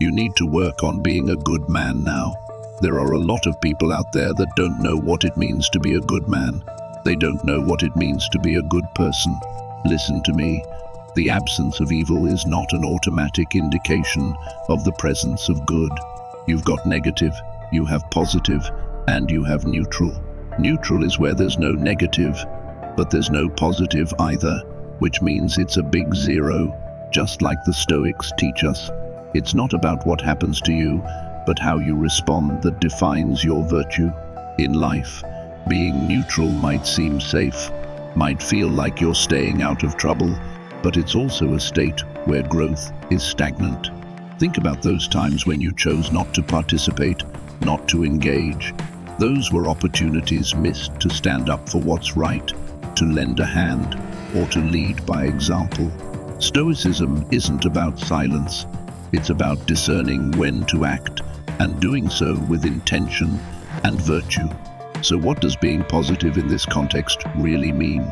You need to work on being a good man now. There are a lot of people out there that don't know what it means to be a good man. They don't know what it means to be a good person. Listen to me. The absence of evil is not an automatic indication of the presence of good. You've got negative, you have positive, and you have neutral. Neutral is where there's no negative, but there's no positive either, which means it's a big zero, just like the Stoics teach us. It's not about what happens to you, but how you respond that defines your virtue. In life, being neutral might seem safe, might feel like you're staying out of trouble, but it's also a state where growth is stagnant. Think about those times when you chose not to participate, not to engage. Those were opportunities missed to stand up for what's right, to lend a hand, or to lead by example. Stoicism isn't about silence. It's about discerning when to act, and doing so with intention and virtue. So what does being positive in this context really mean?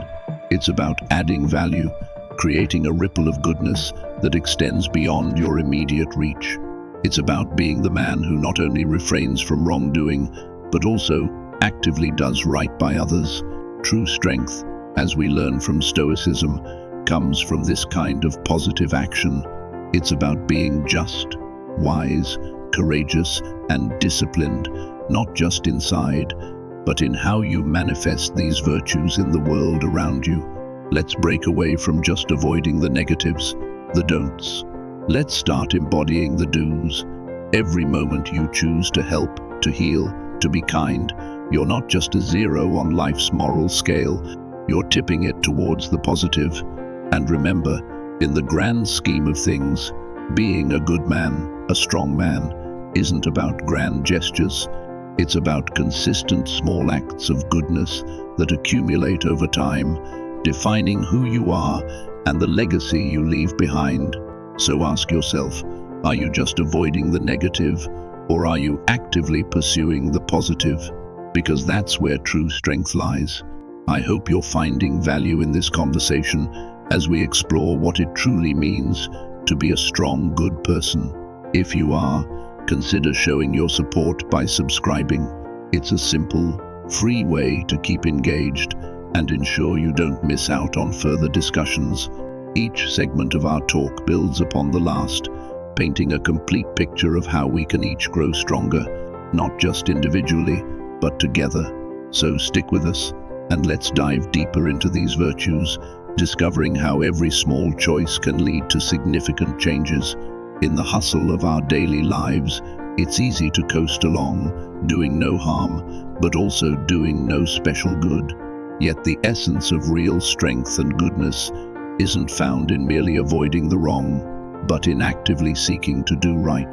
It's about adding value, creating a ripple of goodness that extends beyond your immediate reach. It's about being the man who not only refrains from wrongdoing, but also actively does right by others. True strength, as we learn from Stoicism, comes from this kind of positive action. It's about being just, wise, courageous, and disciplined, not just inside, but in how you manifest these virtues in the world around you. Let's break away from just avoiding the negatives, the don'ts. Let's start embodying the do's. Every moment you choose to help, to heal, to be kind, you're not just a zero on life's moral scale, you're tipping it towards the positive. And remember, in the grand scheme of things, being a good man, a strong man, isn't about grand gestures. It's about consistent small acts of goodness that accumulate over time, defining who you are and the legacy you leave behind. So ask yourself, are you just avoiding the negative, or are you actively pursuing the positive? Because that's where true strength lies. I hope you're finding value in this conversation as we explore what it truly means to be a strong, good person. If you are, consider showing your support by subscribing. It's a simple, free way to keep engaged and ensure you don't miss out on further discussions. Each segment of our talk builds upon the last, painting a complete picture of how we can each grow stronger, not just individually, but together. So stick with us, and let's dive deeper into these virtues, discovering how every small choice can lead to significant changes. In the hustle of our daily lives, it's easy to coast along, doing no harm, but also doing no special good. Yet the essence of real strength and goodness isn't found in merely avoiding the wrong, but in actively seeking to do right.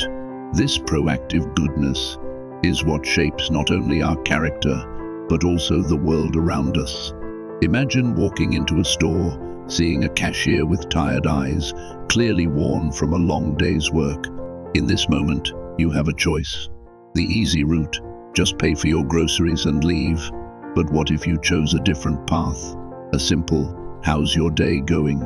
This proactive goodness is what shapes not only our character, but also the world around us. Imagine walking into a store, seeing a cashier with tired eyes, clearly worn from a long day's work. In this moment, you have a choice. The easy route, just pay for your groceries and leave. But what if you chose a different path? A simple, how's your day going?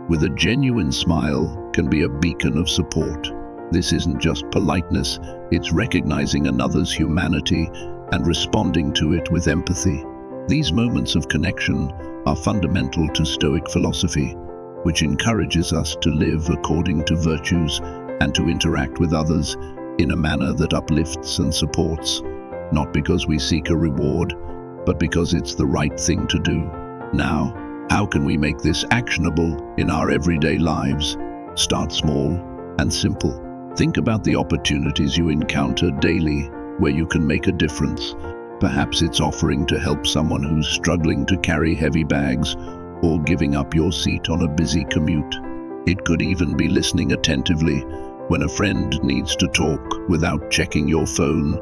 With a genuine smile can be a beacon of support. This isn't just politeness, it's recognizing another's humanity and responding to it with empathy. These moments of connection are fundamental to Stoic philosophy, which encourages us to live according to virtues and to interact with others in a manner that uplifts and supports, not because we seek a reward, but because it's the right thing to do. Now, how can we make this actionable in our everyday lives? Start small and simple. Think about the opportunities you encounter daily where you can make a difference. Perhaps it's offering to help someone who's struggling to carry heavy bags, or giving up your seat on a busy commute. It could even be listening attentively when a friend needs to talk without checking your phone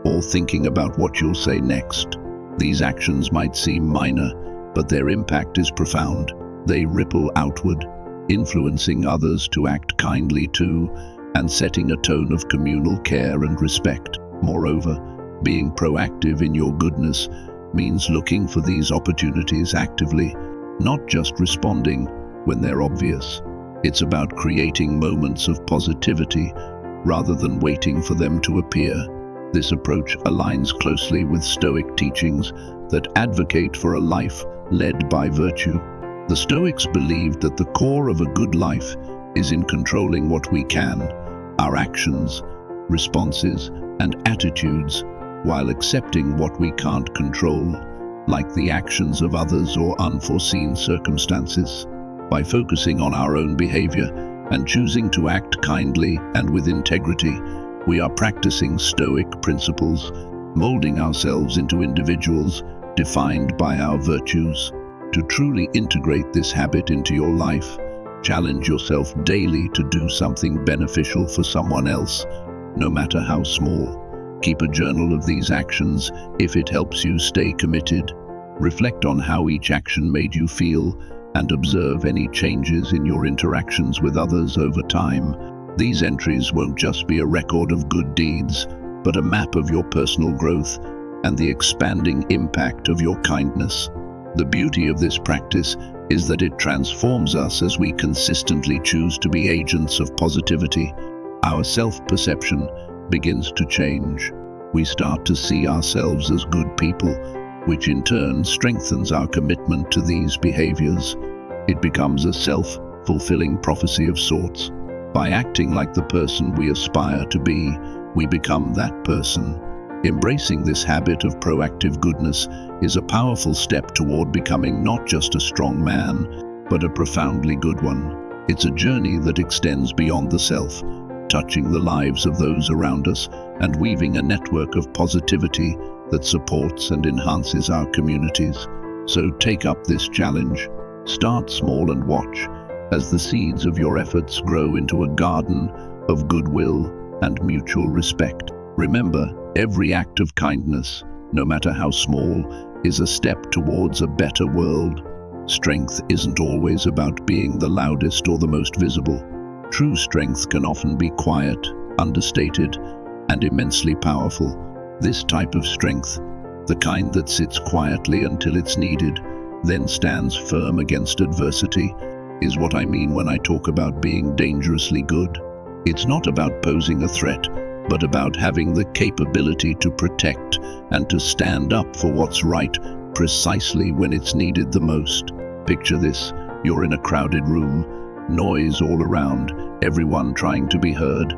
or thinking about what you'll say next. These actions might seem minor, but their impact is profound. They ripple outward, influencing others to act kindly too, and setting a tone of communal care and respect. Moreover, being proactive in your goodness means looking for these opportunities actively, not just responding when they're obvious. It's about creating moments of positivity rather than waiting for them to appear. This approach aligns closely with Stoic teachings that advocate for a life led by virtue. The Stoics believed that the core of a good life is in controlling what we can, our actions, responses, and attitudes, while accepting what we can't control, like the actions of others or unforeseen circumstances. By focusing on our own behavior and choosing to act kindly and with integrity, we are practicing Stoic principles, molding ourselves into individuals defined by our virtues. To truly integrate this habit into your life, challenge yourself daily to do something beneficial for someone else, no matter how small. Keep a journal of these actions if it helps you stay committed. Reflect on how each action made you feel and observe any changes in your interactions with others over time. These entries won't just be a record of good deeds, but a map of your personal growth and the expanding impact of your kindness. The beauty of this practice is that it transforms us as we consistently choose to be agents of positivity. Our self-perception begins to change. We start to see ourselves as good people, which in turn strengthens our commitment to these behaviors. It becomes a self-fulfilling prophecy of sorts. By acting like the person we aspire to be, we become that person. Embracing this habit of proactive goodness is a powerful step toward becoming not just a strong man, but a profoundly good one. It's a journey that extends beyond the self, touching the lives of those around us and weaving a network of positivity that supports and enhances our communities. So take up this challenge. Start small and watch as the seeds of your efforts grow into a garden of goodwill and mutual respect. Remember, every act of kindness, no matter how small, is a step towards a better world. Strength isn't always about being the loudest or the most visible. True strength can often be quiet, understated, and immensely powerful. This type of strength, the kind that sits quietly until it's needed, then stands firm against adversity, is what I mean when I talk about being dangerously good. It's not about posing a threat, but about having the capability to protect and to stand up for what's right precisely when it's needed the most. Picture this: you're in a crowded room, noise all around, everyone trying to be heard.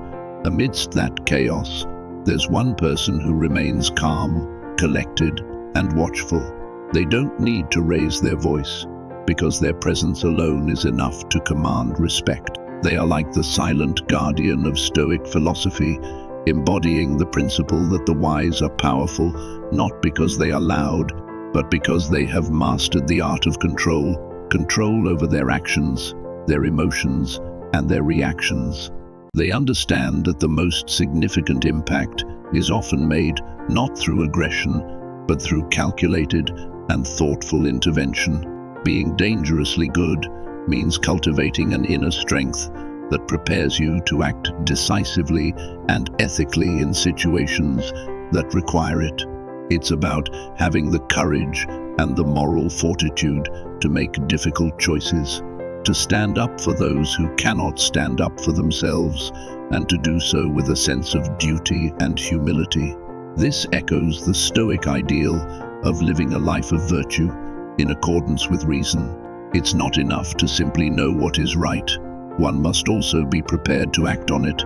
Amidst that chaos, there's one person who remains calm, collected, and watchful. They don't need to raise their voice, because their presence alone is enough to command respect. They are like the silent guardian of Stoic philosophy, embodying the principle that the wise are powerful, not because they are loud, but because they have mastered the art of control over their actions, their emotions, and their reactions. They understand that the most significant impact is often made not through aggression, but through calculated and thoughtful intervention. Being dangerously good means cultivating an inner strength that prepares you to act decisively and ethically in situations that require it. It's about having the courage and the moral fortitude to make difficult choices, to stand up for those who cannot stand up for themselves, and to do so with a sense of duty and humility. This echoes the Stoic ideal of living a life of virtue in accordance with reason. It's not enough to simply know what is right. One must also be prepared to act on it,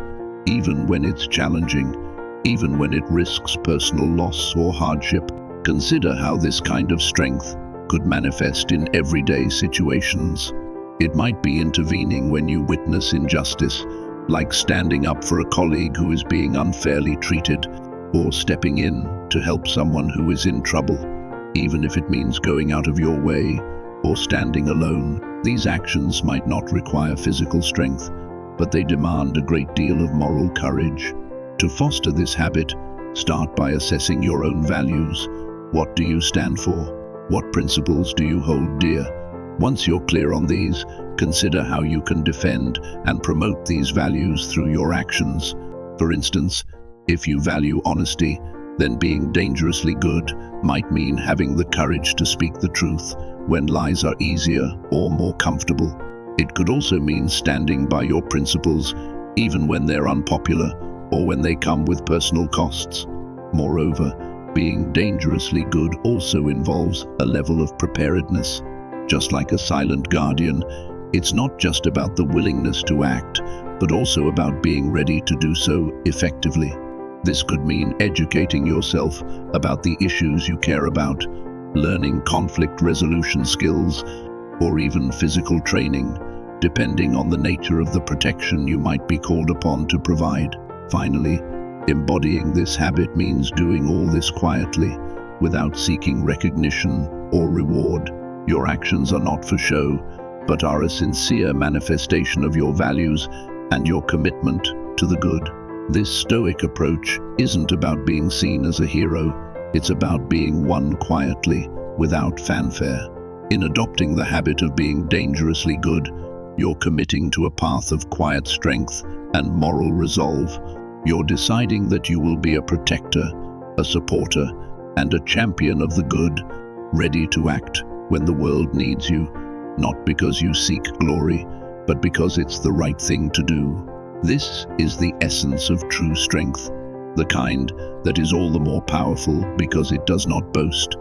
even when it's challenging, even when it risks personal loss or hardship. Consider how this kind of strength could manifest in everyday situations. It might be intervening when you witness injustice, like standing up for a colleague who is being unfairly treated, or stepping in to help someone who is in trouble, even if it means going out of your way or standing alone. These actions might not require physical strength, but they demand a great deal of moral courage. To foster this habit, start by assessing your own values. What do you stand for? What principles do you hold dear? Once you're clear on these, consider how you can defend and promote these values through your actions. For instance, if you value honesty, then being dangerously good might mean having the courage to speak the truth when lies are easier or more comfortable. It could also mean standing by your principles even when they're unpopular, or when they come with personal costs. Moreover, being dangerously good also involves a level of preparedness. Just like a silent guardian, it's not just about the willingness to act, but also about being ready to do so effectively. This could mean educating yourself about the issues you care about, learning conflict resolution skills, or even physical training, depending on the nature of the protection you might be called upon to provide. Finally, embodying this habit means doing all this quietly, without seeking recognition or reward. Your actions are not for show, but are a sincere manifestation of your values and your commitment to the good. This Stoic approach isn't about being seen as a hero, it's about being one quietly, without fanfare. In adopting the habit of being dangerously good, you're committing to a path of quiet strength and moral resolve. You're deciding that you will be a protector, a supporter, and a champion of the good, ready to act when the world needs you, not because you seek glory, but because it's the right thing to do. This is the essence of true strength, the kind that is all the more powerful because it does not boast,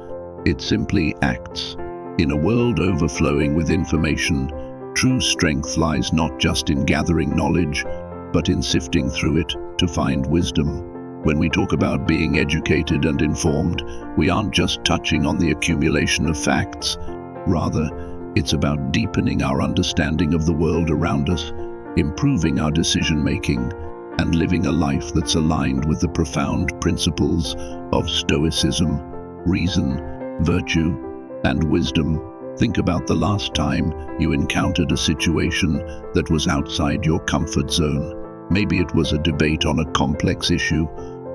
it simply acts. In a world overflowing with information, true strength lies not just in gathering knowledge, but in sifting through it to find wisdom. When we talk about being educated and informed, we aren't just touching on the accumulation of facts. Rather, it's about deepening our understanding of the world around us, improving our decision-making, and living a life that's aligned with the profound principles of Stoicism, reason, virtue, and wisdom. Think about the last time you encountered a situation that was outside your comfort zone. Maybe it was a debate on a complex issue,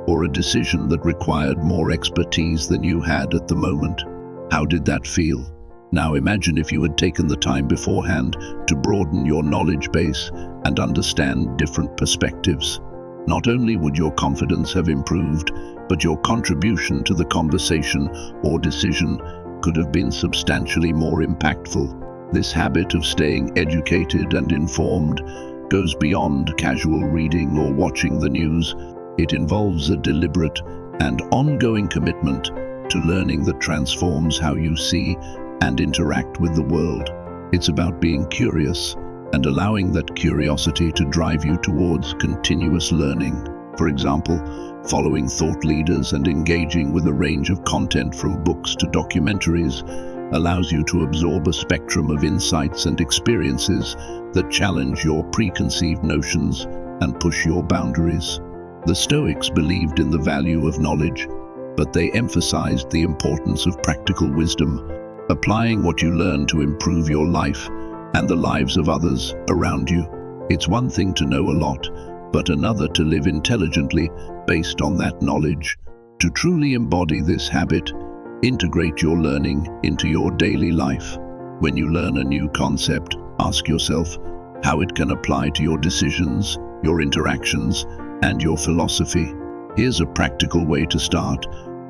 or a decision that required more expertise than you had at the moment. How did that feel? Now imagine if you had taken the time beforehand to broaden your knowledge base and understand different perspectives. Not only would your confidence have improved, but your contribution to the conversation or decision could have been substantially more impactful. This habit of staying educated and informed goes beyond casual reading or watching the news. It involves a deliberate and ongoing commitment to learning that transforms how you see and interact with the world. It's about being curious and allowing that curiosity to drive you towards continuous learning. For example, following thought leaders and engaging with a range of content from books to documentaries allows you to absorb a spectrum of insights and experiences that challenge your preconceived notions and push your boundaries. The Stoics believed in the value of knowledge, but they emphasized the importance of practical wisdom, applying what you learn to improve your life and the lives of others around you. It's one thing to know a lot, but another to live intelligently based on that knowledge. To truly embody this habit, integrate your learning into your daily life. When you learn a new concept, ask yourself how it can apply to your decisions, your interactions, and your philosophy. Here's a practical way to start.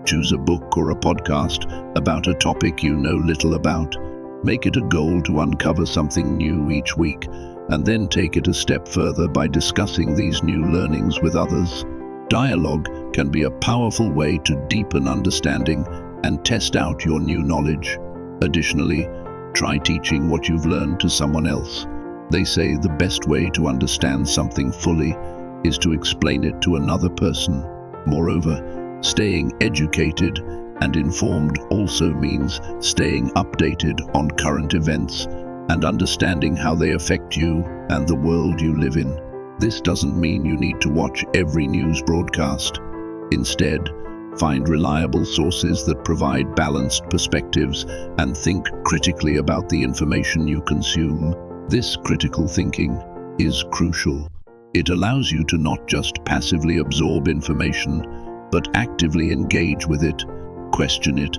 Choose a book or a podcast about a topic you know little about. Make it a goal to uncover something new each week, and then take it a step further by discussing these new learnings with others. Dialogue can be a powerful way to deepen understanding and test out your new knowledge. Additionally, try teaching what you've learned to someone else. They say the best way to understand something fully is to explain it to another person. Moreover, staying educated and informed also means staying updated on current events and understanding how they affect you and the world you live in. This doesn't mean you need to watch every news broadcast. Instead, find reliable sources that provide balanced perspectives and think critically about the information you consume. This critical thinking is crucial. It allows you to not just passively absorb information, but actively engage with it, question it,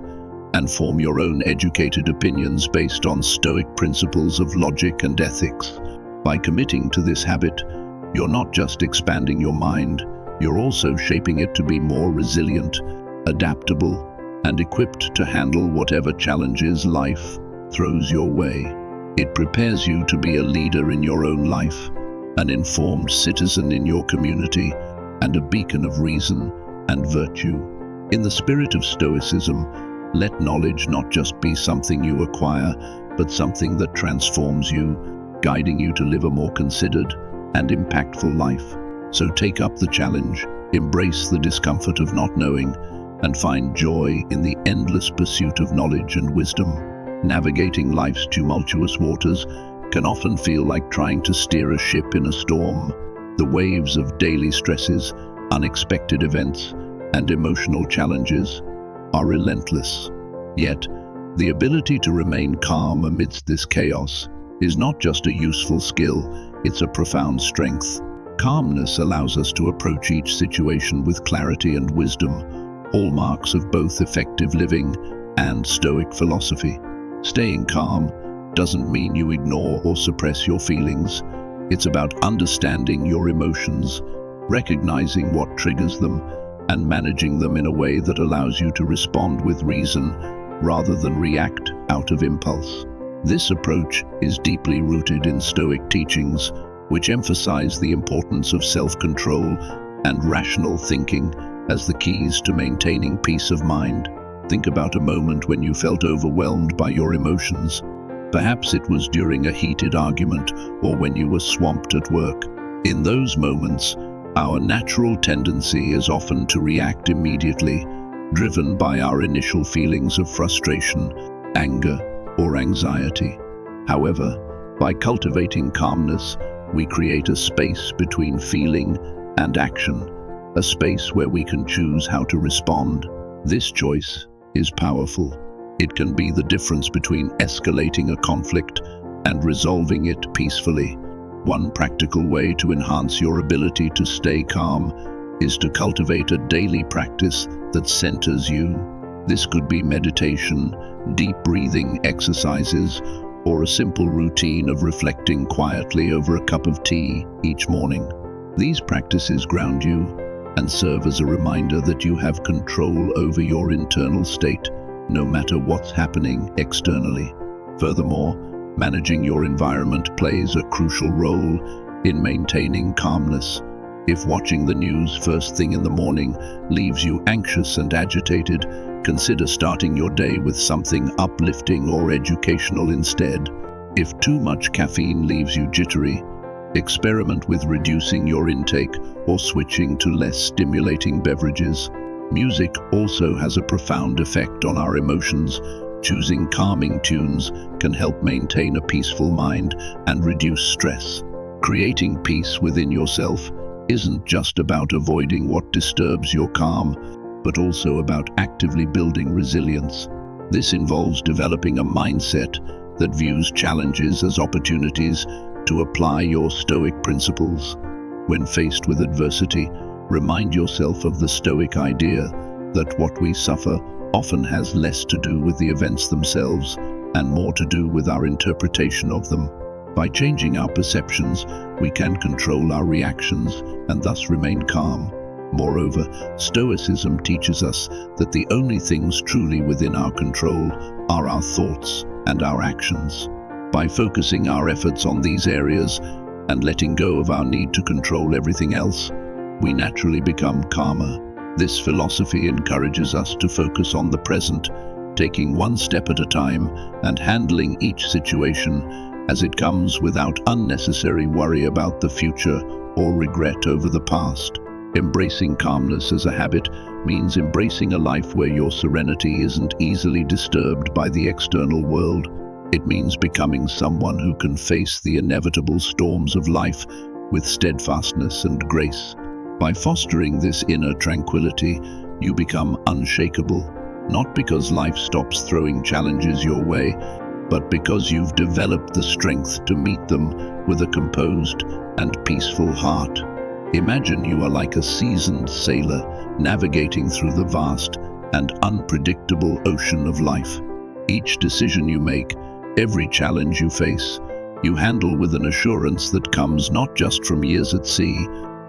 and form your own educated opinions based on Stoic principles of logic and ethics. By committing to this habit, you're not just expanding your mind, you're also shaping it to be more resilient, adaptable, and equipped to handle whatever challenges life throws your way. It prepares you to be a leader in your own life, an informed citizen in your community, and a beacon of reason and virtue. In the spirit of Stoicism, let knowledge not just be something you acquire, but something that transforms you, guiding you to live a more considered and impactful life. So take up the challenge, embrace the discomfort of not knowing, and find joy in the endless pursuit of knowledge and wisdom. Navigating life's tumultuous waters can often feel like trying to steer a ship in a storm. The waves of daily stresses, unexpected events, and emotional challenges are relentless. Yet, the ability to remain calm amidst this chaos is not just a useful skill, it's a profound strength. Calmness allows us to approach each situation with clarity and wisdom, hallmarks of both effective living and Stoic philosophy. Staying calm doesn't mean you ignore or suppress your feelings. It's about understanding your emotions, recognizing what triggers them, and managing them in a way that allows you to respond with reason rather than react out of impulse. This approach is deeply rooted in Stoic teachings, which emphasize the importance of self-control and rational thinking as the keys to maintaining peace of mind. Think about a moment when you felt overwhelmed by your emotions. Perhaps it was during a heated argument or when you were swamped at work. In those moments, our natural tendency is often to react immediately, driven by our initial feelings of frustration, anger, or anxiety. However, by cultivating calmness, we create a space between feeling and action, a space where we can choose how to respond. This choice is powerful. It can be the difference between escalating a conflict and resolving it peacefully. One practical way to enhance your ability to stay calm is to cultivate a daily practice that centers you. This could be meditation, deep breathing exercises, or a simple routine of reflecting quietly over a cup of tea each morning. These practices ground you and serve as a reminder that you have control over your internal state, no matter what's happening externally. Furthermore, managing your environment plays a crucial role in maintaining calmness. If watching the news first thing in the morning leaves you anxious and agitated, consider starting your day with something uplifting or educational instead. If too much caffeine leaves you jittery, experiment with reducing your intake or switching to less stimulating beverages. Music also has a profound effect on our emotions. Choosing calming tunes can help maintain a peaceful mind and reduce stress. Creating peace within yourself isn't just about avoiding what disturbs your calm, but also about actively building resilience. This involves developing a mindset that views challenges as opportunities to apply your Stoic principles. When faced with adversity, remind yourself of the Stoic idea that what we suffer often has less to do with the events themselves and more to do with our interpretation of them. By changing our perceptions, we can control our reactions and thus remain calm. Moreover, Stoicism teaches us that the only things truly within our control are our thoughts and our actions. By focusing our efforts on these areas and letting go of our need to control everything else, we naturally become calmer. This philosophy encourages us to focus on the present, taking one step at a time and handling each situation as it comes without unnecessary worry about the future or regret over the past. Embracing calmness as a habit means embracing a life where your serenity isn't easily disturbed by the external world. It means becoming someone who can face the inevitable storms of life with steadfastness and grace. By fostering this inner tranquility, you become unshakable, not because life stops throwing challenges your way, but because you've developed the strength to meet them with a composed and peaceful heart. Imagine you are like a seasoned sailor navigating through the vast and unpredictable ocean of life. Each decision you make, every challenge you face, you handle with an assurance that comes not just from years at sea,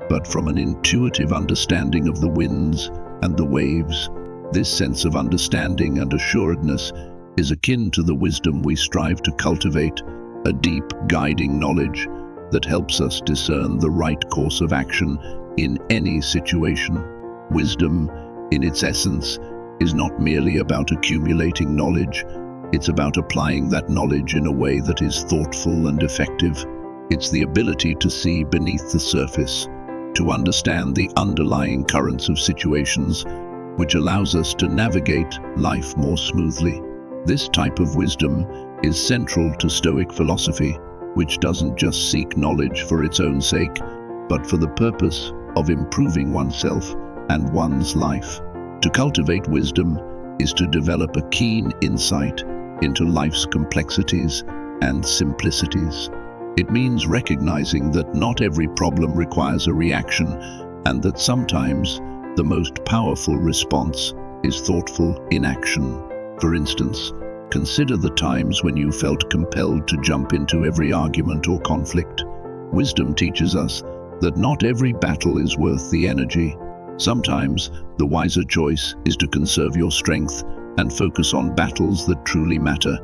but from an intuitive understanding of the winds and the waves. This sense of understanding and assuredness is akin to the wisdom we strive to cultivate, a deep, guiding knowledge that helps us discern the right course of action in any situation. Wisdom, in its essence, is not merely about accumulating knowledge. It's about applying that knowledge in a way that is thoughtful and effective. It's the ability to see beneath the surface, to understand the underlying currents of situations, which allows us to navigate life more smoothly. This type of wisdom is central to Stoic philosophy, which doesn't just seek knowledge for its own sake, but for the purpose of improving oneself and one's life. To cultivate wisdom is to develop a keen insight into life's complexities and simplicities. It means recognizing that not every problem requires a reaction, and that sometimes the most powerful response is thoughtful inaction. For instance, consider the times when you felt compelled to jump into every argument or conflict. Wisdom teaches us that not every battle is worth the energy. Sometimes the wiser choice is to conserve your strength and focus on battles that truly matter,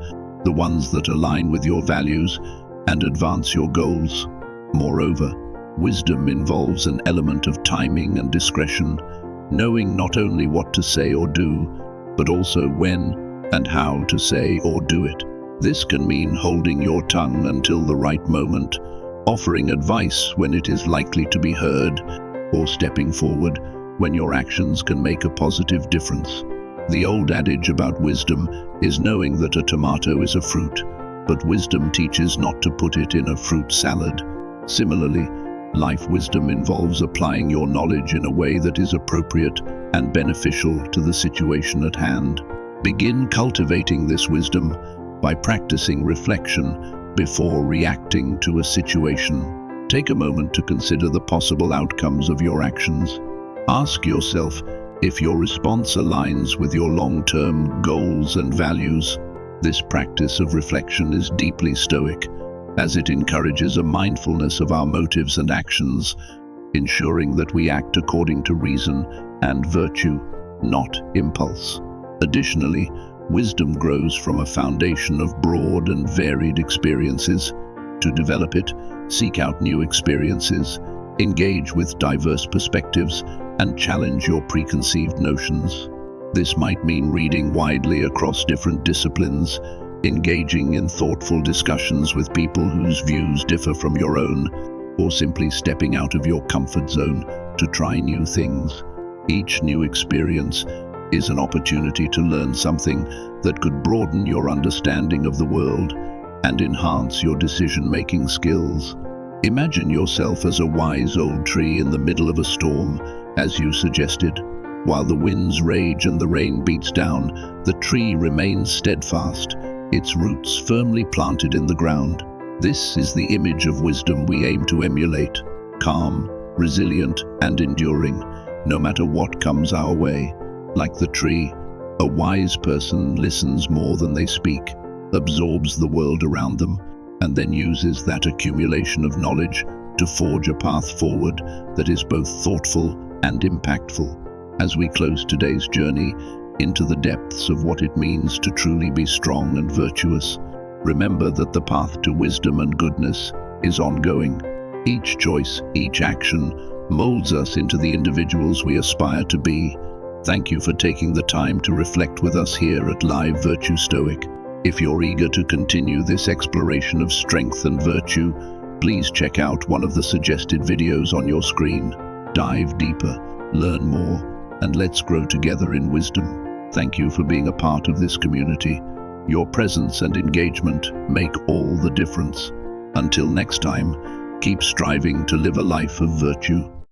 the ones that align with your values and advance your goals. Moreover, wisdom involves an element of timing and discretion, knowing not only what to say or do, but also when and how to say or do it. This can mean holding your tongue until the right moment, offering advice when it is likely to be heard, or stepping forward when your actions can make a positive difference. The old adage about wisdom is knowing that a tomato is a fruit, but wisdom teaches not to put it in a fruit salad. Similarly, life wisdom involves applying your knowledge in a way that is appropriate and beneficial to the situation at hand. Begin cultivating this wisdom by practicing reflection before reacting to a situation. Take a moment to consider the possible outcomes of your actions. Ask yourself if your response aligns with your long-term goals and values. This practice of reflection is deeply Stoic, as it encourages a mindfulness of our motives and actions, ensuring that we act according to reason and virtue, not impulse. Additionally, wisdom grows from a foundation of broad and varied experiences. To develop it, seek out new experiences, engage with diverse perspectives, and challenge your preconceived notions. This might mean reading widely across different disciplines, engaging in thoughtful discussions with people whose views differ from your own, or simply stepping out of your comfort zone to try new things. Each new experience is an opportunity to learn something that could broaden your understanding of the world and enhance your decision-making skills. Imagine yourself as a wise old tree in the middle of a storm, as you suggested. While the winds rage and the rain beats down, the tree remains steadfast, its roots firmly planted in the ground. This is the image of wisdom we aim to emulate: calm, resilient, and enduring, no matter what comes our way. Like the tree, a wise person listens more than they speak, absorbs the world around them, and then uses that accumulation of knowledge to forge a path forward that is both thoughtful and impactful. As we close today's journey into the depths of what it means to truly be strong and virtuous, remember that the path to wisdom and goodness is ongoing. Each choice, each action, molds us into the individuals we aspire to be. Thank you for taking the time to reflect with us here at Live Virtue Stoic. If you're eager to continue this exploration of strength and virtue, please check out one of the suggested videos on your screen. Dive deeper, learn more, and let's grow together in wisdom. Thank you for being a part of this community. Your presence and engagement make all the difference. Until next time, keep striving to live a life of virtue.